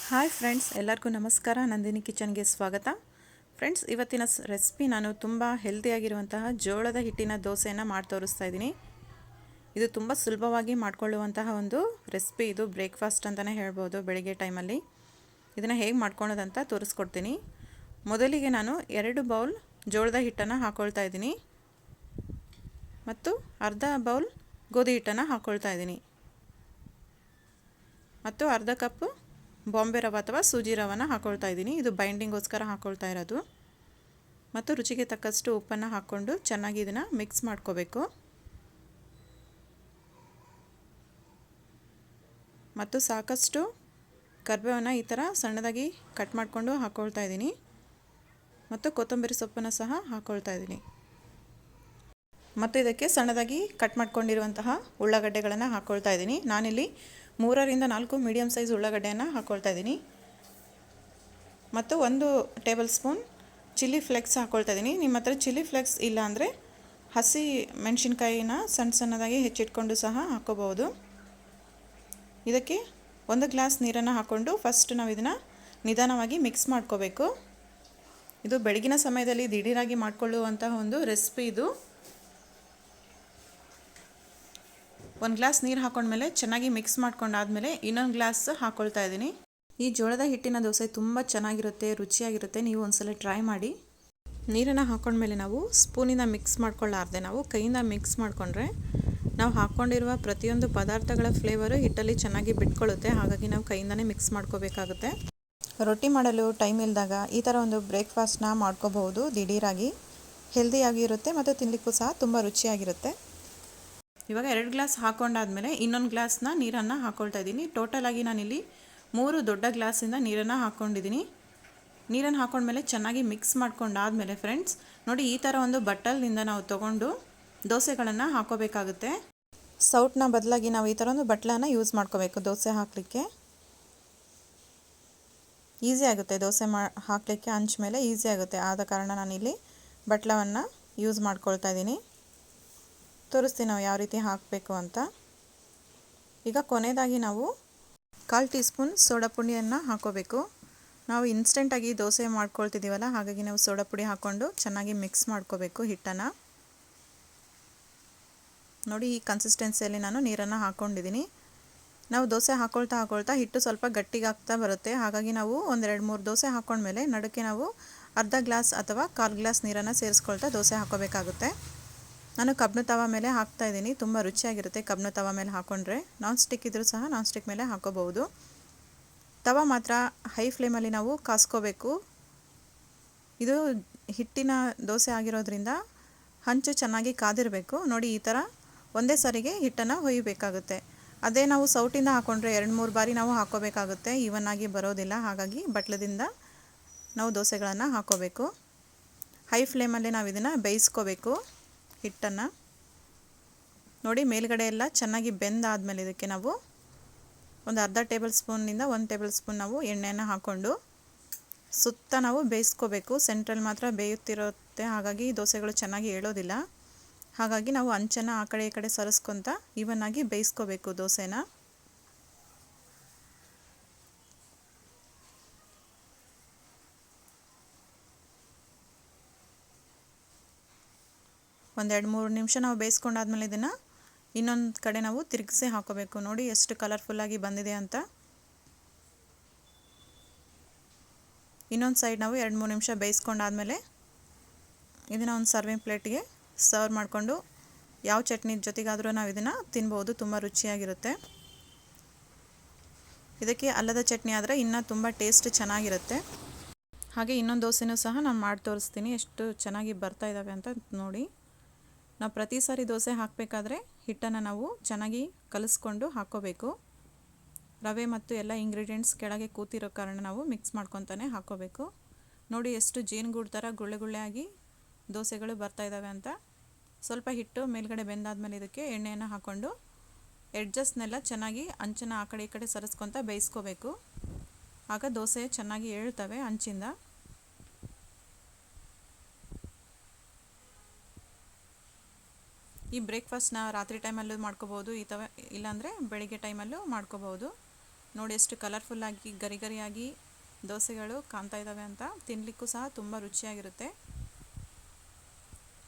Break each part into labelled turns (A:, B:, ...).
A: Hi friends, ಎಲ್ಲರಿಗೂ ನಮಸ್ಕಾರ. ನಂದಿನಿ ಕಿಚನ್ಗೆ ಸ್ವಾಗತ. ಫ್ರೆಂಡ್ಸ್, ಇವತ್ತಿನ ರೆಸಿಪಿ ನಾನು ತುಂಬ ಹೆಲ್ದಿಯಾಗಿರುವಂತಹ ಜೋಳದ ಹಿಟ್ಟಿನ ದೋಸೆಯನ್ನು ಮಾಡಿ ತೋರಿಸ್ತಾ ಇದ್ದೀನಿ. ಇದು ತುಂಬ ಸುಲಭವಾಗಿ ಮಾಡಿಕೊಳ್ಳುವಂತಹ ಒಂದು ರೆಸಿಪಿ. ಇದು ಬ್ರೇಕ್ಫಾಸ್ಟ್ ಅಂತಲೇ ಹೇಳ್ಬೋದು. ಬೆಳಿಗ್ಗೆ ಟೈಮಲ್ಲಿ ಇದನ್ನು ಹೇಗೆ ಮಾಡ್ಕೊಳ್ಳೋದಂತ ತೋರಿಸ್ಕೊಡ್ತೀನಿ. ಮೊದಲಿಗೆ ನಾನು 2 ಬೌಲ್ ಜೋಳದ ಹಿಟ್ಟನ್ನು ಹಾಕ್ಕೊಳ್ತಾ ಇದ್ದೀನಿ ಮತ್ತು ಅರ್ಧ ಬೌಲ್ ಗೋಧಿ ಹಿಟ್ಟನ್ನು ಹಾಕ್ಕೊಳ್ತಾ ಇದ್ದೀನಿ ಮತ್ತು ಅರ್ಧ ಕಪ್ ಬಾಂಬೆ ರವೆ ಅಥವಾ ಸೂಜಿ ರವೆನ ಹಾಕ್ಕೊಳ್ತಾ ಇದ್ದೀನಿ. ಇದು ಬೈಂಡಿಂಗೋಸ್ಕರ ಹಾಕ್ಕೊಳ್ತಾ ಇರೋದು. ಮತ್ತು ರುಚಿಗೆ ತಕ್ಕಷ್ಟು ಉಪ್ಪನ್ನು ಹಾಕ್ಕೊಂಡು ಚೆನ್ನಾಗಿ ಇದನ್ನು ಮಿಕ್ಸ್ ಮಾಡ್ಕೋಬೇಕು. ಮತ್ತು ಸಾಕಷ್ಟು ಕರಿಬೇವನ್ನು ಈ ಥರ ಸಣ್ಣದಾಗಿ ಕಟ್ ಮಾಡಿಕೊಂಡು ಹಾಕ್ಕೊಳ್ತಾ ಇದ್ದೀನಿ ಮತ್ತು ಕೊತ್ತಂಬರಿ ಸೊಪ್ಪನ್ನು ಸಹ ಹಾಕ್ಕೊಳ್ತಾ ಇದ್ದೀನಿ. ಮತ್ತು ಇದಕ್ಕೆ ಸಣ್ಣದಾಗಿ ಕಟ್ ಮಾಡ್ಕೊಂಡಿರುವಂತಹ ಉಳ್ಳಾಗಡ್ಡೆಗಳನ್ನು ಹಾಕ್ಕೊಳ್ತಾ ಇದ್ದೀನಿ. ನಾನಿಲ್ಲಿ 3 ರಿಂದ 4 ಮೀಡಿಯಮ್ ಸೈಜ್ ಉಳ್ಳಾಗಡ್ಡೆಯನ್ನು ಹಾಕ್ಕೊಳ್ತಾ ಇದ್ದೀನಿ ಮತ್ತು 1 ಟೇಬಲ್ ಸ್ಪೂನ್ ಚಿಲ್ಲಿ ಫ್ಲೇಕ್ಸ್ ಹಾಕ್ಕೊಳ್ತಾ ಇದ್ದೀನಿ. ನಿಮ್ಮ ಹತ್ರ ಚಿಲ್ಲಿ ಫ್ಲೇಕ್ಸ್ ಇಲ್ಲ ಅಂದರೆ ಹಸಿ ಮೆಣಸಿನ್ಕಾಯಿನ ಸಣ್ಣದಾಗಿ ಹೆಚ್ಚಿಟ್ಕೊಂಡು ಸಹ ಹಾಕ್ಕೋಬಹುದು. ಇದಕ್ಕೆ 1 ಗ್ಲಾಸ್ ನೀರನ್ನು ಹಾಕ್ಕೊಂಡು ಫಸ್ಟ್ ನಾವು ಇದನ್ನು ನಿಧಾನವಾಗಿ ಮಿಕ್ಸ್ ಮಾಡ್ಕೋಬೇಕು. ಇದು ಬೆಳಗಿನ ಸಮಯದಲ್ಲಿ ದಿಢೀರಾಗಿ ಮಾಡಿಕೊಳ್ಳುವಂತಹ ಒಂದು ರೆಸಿಪಿ. ಇದು 1 ಗ್ಲಾಸ್ ನೀರು ಹಾಕೊಂಡ್ಮೇಲೆ ಚೆನ್ನಾಗಿ ಮಿಕ್ಸ್ ಮಾಡ್ಕೊಂಡಾದ್ಮೇಲೆ ಇನ್ನೊಂದು ಗ್ಲಾಸ್ ಹಾಕ್ಕೊಳ್ತಾ ಇದ್ದೀನಿ. ಈ ಜೋಳದ ಹಿಟ್ಟಿನ ದೋಸೆ ತುಂಬ ಚೆನ್ನಾಗಿರುತ್ತೆ, ರುಚಿಯಾಗಿರುತ್ತೆ. ನೀವು ಒಂದ್ಸಲ ಟ್ರೈ ಮಾಡಿ. ನೀರನ್ನು ಹಾಕೊಂಡ್ಮೇಲೆ ನಾವು ಸ್ಪೂನಿಂದ ಮಿಕ್ಸ್ ಮಾಡ್ಕೊಳ್ಳಾರ್ದೆ ನಾವು ಕೈಯಿಂದ ಮಿಕ್ಸ್ ಮಾಡಿಕೊಂಡ್ರೆ ನಾವು ಹಾಕ್ಕೊಂಡಿರುವ ಪ್ರತಿಯೊಂದು ಪದಾರ್ಥಗಳ ಫ್ಲೇವರು ಹಿಟ್ಟಲ್ಲಿ ಚೆನ್ನಾಗಿ ಬಿಟ್ಕೊಳ್ಳುತ್ತೆ. ಹಾಗಾಗಿ ನಾವು ಕೈಯಿಂದನೇ ಮಿಕ್ಸ್ ಮಾಡ್ಕೋಬೇಕಾಗುತ್ತೆ. ರೊಟ್ಟಿ ಮಾಡಲು ಟೈಮ್ ಇಲ್ಲದಾಗ ಈ ಥರ ಒಂದು ಬ್ರೇಕ್ಫಾಸ್ಟ್ನ ಮಾಡ್ಕೋಬಹುದು. ದಿಢೀರಾಗಿ ಹೆಲ್ದಿಯಾಗಿರುತ್ತೆ ಮತ್ತು ತಿನ್ನಲಿಕ್ಕೂ ಸಹ ತುಂಬ ರುಚಿಯಾಗಿರುತ್ತೆ. ಇವಾಗ 2 ಗ್ಲಾಸ್ ಹಾಕ್ಕೊಂಡಾದ್ಮೇಲೆ ಇನ್ನೊಂದು ಗ್ಲಾಸ್ನ ನೀರನ್ನು ಹಾಕ್ಕೊಳ್ತಾ ಇದ್ದೀನಿ. ಟೋಟಲಾಗಿ ನಾನಿಲ್ಲಿ 3 ದೊಡ್ಡ ಗ್ಲಾಸಿಂದ ನೀರನ್ನು ಹಾಕ್ಕೊಂಡಿದ್ದೀನಿ. ನೀರನ್ನು ಹಾಕ್ಕೊಂಡ್ಮೇಲೆ ಚೆನ್ನಾಗಿ ಮಿಕ್ಸ್ ಮಾಡ್ಕೊಂಡಾದ್ಮೇಲೆ ಫ್ರೆಂಡ್ಸ್ ನೋಡಿ, ಈ ಥರ ಒಂದು ಬಟ್ಟಲಿನಿಂದ ನಾವು ತೊಗೊಂಡು ದೋಸೆಗಳನ್ನು ಹಾಕೋಬೇಕಾಗುತ್ತೆ. ಸೌಟ್ನ ಬದಲಾಗಿ ನಾವು ಈ ಥರ ಒಂದು ಬಟ್ಲನ್ನು ಯೂಸ್ ಮಾಡ್ಕೋಬೇಕು ದೋಸೆ ಹಾಕಲಿಕ್ಕೆ. ಈಸಿ ಆಗುತ್ತೆ ದೋಸೆ ಹಾಕಲಿಕ್ಕೆ. ಹಂಚ ಮೇಲೆ ಈಸಿ ಆಗುತ್ತೆ. ಆದ ಕಾರಣ ನಾನಿಲ್ಲಿ ಬಟ್ಲವನ್ನು ಯೂಸ್ ಮಾಡ್ಕೊಳ್ತಾ ಇದ್ದೀನಿ. ತೋರಿಸ್ತೀನಿ ನಾವು ಯಾವ ರೀತಿ ಹಾಕಬೇಕು ಅಂತ. ಈಗ ಕೊನೆಯದಾಗಿ ನಾವು 1/4 ಟೀ ಸ್ಪೂನ್ ಸೋಡಾ ಪುಡಿಯನ್ನು ಹಾಕೋಬೇಕು. ನಾವು ಇನ್ಸ್ಟೆಂಟಾಗಿ ದೋಸೆ ಮಾಡ್ಕೊಳ್ತಿದ್ದೀವಲ್ಲ, ಹಾಗಾಗಿ ನಾವು ಸೋಡಾ ಪುಡಿ ಹಾಕ್ಕೊಂಡು ಚೆನ್ನಾಗಿ ಮಿಕ್ಸ್ ಮಾಡ್ಕೋಬೇಕು ಹಿಟ್ಟನ್ನು. ನೋಡಿ, ಈ ಕನ್ಸಿಸ್ಟೆನ್ಸಿಯಲ್ಲಿ ನಾನು ನೀರನ್ನು ಹಾಕ್ಕೊಂಡಿದ್ದೀನಿ. ನಾವು ದೋಸೆ ಹಾಕ್ಕೊಳ್ತಾ ಹಿಟ್ಟು ಸ್ವಲ್ಪ ಗಟ್ಟಿಗಾಗ್ತಾ ಬರುತ್ತೆ. ಹಾಗಾಗಿ ನಾವು 1-2-3 ದೋಸೆ ಹಾಕ್ಕೊಂಡ್ಮೇಲೆ ನಡುಕ್ಕೆ ನಾವು ಅರ್ಧ ಗ್ಲಾಸ್ ಅಥವಾ 1/4 ಗ್ಲಾಸ್ ನೀರನ್ನು ಸೇರಿಸ್ಕೊಳ್ತಾ ದೋಸೆ ಹಾಕೋಬೇಕಾಗುತ್ತೆ. ನಾನು ಕಬ್ಬಿಣ ತವ ಮೇಲೆ ಹಾಕ್ತಾ ಇದ್ದೀನಿ. ತುಂಬ ರುಚಿಯಾಗಿರುತ್ತೆ ಕಬ್ಬಿಣ ತವ ಮೇಲೆ ಹಾಕ್ಕೊಂಡ್ರೆ. ನಾನ್ ಸ್ಟಿಕ್ ಇದ್ದರೂ ಸಹ ನಾನ್ ಸ್ಟಿಕ್ ಮೇಲೆ ಹಾಕೋಬಹುದು. ತವ ಮಾತ್ರ ಹೈ ಫ್ಲೇಮಲ್ಲಿ ನಾವು ಕಾಸ್ಕೋಬೇಕು. ಇದು ಹಿಟ್ಟಿನ ದೋಸೆ ಆಗಿರೋದ್ರಿಂದ ಹಂಚು ಚೆನ್ನಾಗಿ ಕಾದಿರಬೇಕು. ನೋಡಿ, ಈ ಥರ ಒಂದೇ ಸರಿಗೆ ಹಿಟ್ಟನ್ನು ಹೊಯ್ಯಬೇಕಾಗುತ್ತೆ. ಅದೇ ನಾವು ಸೌಟಿಂದ ಹಾಕ್ಕೊಂಡ್ರೆ 2-3 ಬಾರಿ ನಾವು ಹಾಕೋಬೇಕಾಗುತ್ತೆ. ಈವನ್ ಆಗಿ ಬರೋದಿಲ್ಲ. ಹಾಗಾಗಿ ಬಟ್ಲದಿಂದ ನಾವು ದೋಸೆಗಳನ್ನು ಹಾಕೋಬೇಕು. ಹೈ ಫ್ಲೇಮಲ್ಲಿ ನಾವು ಇದನ್ನು ಬೇಯಿಸ್ಕೋಬೇಕು ಹಿಟ್ಟನ್ನು. ನೋಡಿ, ಮೇಲ್ಗಡೆ ಎಲ್ಲ ಚೆನ್ನಾಗಿ ಬೆಂದಾದಮೇಲೆ ಇದಕ್ಕೆ ನಾವು ಒಂದು ಅರ್ಧ ಟೇಬಲ್ ಸ್ಪೂನ್ನಿಂದ 1 ಟೇಬಲ್ ಸ್ಪೂನ್ ನಾವು ಎಣ್ಣೆಯನ್ನು ಹಾಕ್ಕೊಂಡು ಸುತ್ತ ನಾವು ಬೇಯಿಸ್ಕೋಬೇಕು. ಸೆಂಟ್ರಲ್ಲಿ ಮಾತ್ರ ಬೇಯುತ್ತಿರುತ್ತೆ. ಹಾಗಾಗಿ ದೋಸೆಗಳು ಚೆನ್ನಾಗಿ ಏಳೋದಿಲ್ಲ. ಹಾಗಾಗಿ ನಾವು ಅಂಚನ್ನು ಆ ಕಡೆ ಈ ಕಡೆ ಸರಿಸ್ಕೊತ ಇವನ್ನಾಗಿ ಬೇಯಿಸ್ಕೋಬೇಕು ದೋಸೆನ. ಒಂದು 2-3 ನಿಮಿಷ ನಾವು ಬೇಯಿಸ್ಕೊಂಡಾದ್ಮೇಲೆ ಇದನ್ನು ಇನ್ನೊಂದು ಕಡೆ ನಾವು ತಿರುಗಿಸಿ ಹಾಕೋಬೇಕು. ನೋಡಿ ಎಷ್ಟು ಕಲರ್ಫುಲ್ಲಾಗಿ ಬಂದಿದೆ ಅಂತ. ಇನ್ನೊಂದು ಸೈಡ್ ನಾವು 2-3 ನಿಮಿಷ ಬೇಯಿಸ್ಕೊಂಡಾದ್ಮೇಲೆ ಇದನ್ನು ಒಂದು ಸರ್ವಿಂಗ್ ಪ್ಲೇಟ್ಗೆ ಸರ್ವ್ ಮಾಡಿಕೊಂಡು ಯಾವ ಚಟ್ನಿ ಜೊತೆಗಾದರೂ ನಾವು ಇದನ್ನು ತಿನ್ಬೋದು. ತುಂಬ ರುಚಿಯಾಗಿರುತ್ತೆ. ಇದಕ್ಕೆ ಅಲ್ಲದ ಚಟ್ನಿ ಆದರೆ ಇನ್ನೂ ತುಂಬ ಟೇಸ್ಟ್ ಚೆನ್ನಾಗಿರುತ್ತೆ. ಹಾಗೆ ಇನ್ನೊಂದು ದೋಸೆನೂ ಸಹ ನಾನು ಮಾಡಿ ತೋರಿಸ್ತೀನಿ ಎಷ್ಟು ಚೆನ್ನಾಗಿ ಬರ್ತಾ ಇದ್ದಾವೆ ಅಂತ ನೋಡಿ. ನಾವು ಪ್ರತಿ ಸಾರಿ ದೋಸೆ ಹಾಕಬೇಕಾದ್ರೆ ಹಿಟ್ಟನ್ನು ನಾವು ಚೆನ್ನಾಗಿ ಕಲಿಸ್ಕೊಂಡು ಹಾಕ್ಕೋಬೇಕು. ರವೆ ಮತ್ತು ಎಲ್ಲ ಇಂಗ್ರೀಡಿಯೆಂಟ್ಸ್ ಕೆಳಗೆ ಕೂತಿರೋ ಕಾರಣ ನಾವು ಮಿಕ್ಸ್ ಮಾಡ್ಕೊತಾನೆ ಹಾಕ್ಕೋಬೇಕು. ನೋಡಿ ಎಷ್ಟು ಜೇನುಗೂಡು ಥರ ಗುಳ್ಳೆ ಗುಳ್ಳೆಯಾಗಿ ದೋಸೆಗಳು ಬರ್ತಾ ಇದ್ದಾವೆ ಅಂತ. ಸ್ವಲ್ಪ ಹಿಟ್ಟು ಮೇಲ್ಗಡೆ ಬೆಂದಾದ್ಮೇಲೆ ಇದಕ್ಕೆ ಎಣ್ಣೆಯನ್ನು ಹಾಕ್ಕೊಂಡು ಎಡ್ಜಸ್ನೆಲ್ಲ ಚೆನ್ನಾಗಿ ಅಂಚನ್ನು ಆ ಕಡೆ ಈ ಕಡೆ ಸರಿಸ್ಕೊತ ಬೇಯಿಸ್ಕೋಬೇಕು. ಆಗ ದೋಸೆ ಚೆನ್ನಾಗಿ ಏಳ್ತವೆ ಅಂಚಿಂದ. ಈ ಬ್ರೇಕ್ಫಾಸ್ಟ್ನ ರಾತ್ರಿ ಟೈಮಲ್ಲೂ ಮಾಡ್ಕೋಬೋದು, ಇಲ್ಲಾಂದರೆ ಬೆಳಿಗ್ಗೆ ಟೈಮಲ್ಲೂ ಮಾಡ್ಕೋಬೋದು. ನೋಡಿ ಎಷ್ಟು ಕಲರ್ಫುಲ್ಲಾಗಿ ಗರಿ ಗರಿಯಾಗಿ ದೋಸೆಗಳು ಕಾಣ್ತಾ ಇದ್ದಾವೆ ಅಂತ. ತಿನ್ನಲಿಕ್ಕೂ ಸಹ ತುಂಬ ರುಚಿಯಾಗಿರುತ್ತೆ.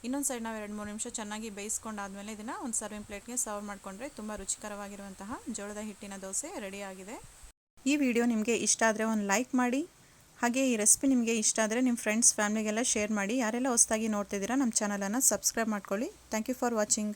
A: ಇನ್ನೊಂದು ಸೈಡ್ ನಾವು 2-3 ನಿಮಿಷ ಚೆನ್ನಾಗಿ ಬೇಯಿಸ್ಕೊಂಡಾದ್ಮೇಲೆ ಇದನ್ನು ಒಂದು ಸರ್ವಿಂಗ್ ಪ್ಲೇಟ್ಗೆ ಸರ್ವ್ ಮಾಡಿಕೊಂಡ್ರೆ ತುಂಬ ರುಚಿಕರವಾಗಿರುವಂತಹ ಜೋಳದ ಹಿಟ್ಟಿನ ದೋಸೆ ರೆಡಿಯಾಗಿದೆ. ಈ ವಿಡಿಯೋ ನಿಮಗೆ ಇಷ್ಟ ಆದರೆ ಒಂದು ಲೈಕ್ ಮಾಡಿ. ಹಾಗೆ ಈ ರೆಸಿಪಿ ನಿಮಗೆ ಇಷ್ಟ ಆದರೆ ನಿಮ್ಮ ಫ್ರೆಂಡ್ಸ್ ಫ್ಯಾಮಿಲಿಗೆಲ್ಲ ಶೇರ್ ಮಾಡಿ. ಯಾರೆಲ್ಲ ಹೊಸದಾಗಿ ನೋಡ್ತಿದ್ದೀರಾ ನಮ್ಮ ಚಾನಲನ್ನು ಸಬ್ಸ್ಕ್ರೈಬ್ ಮಾಡ್ಕೊಳ್ಳಿ. Thank you for watching.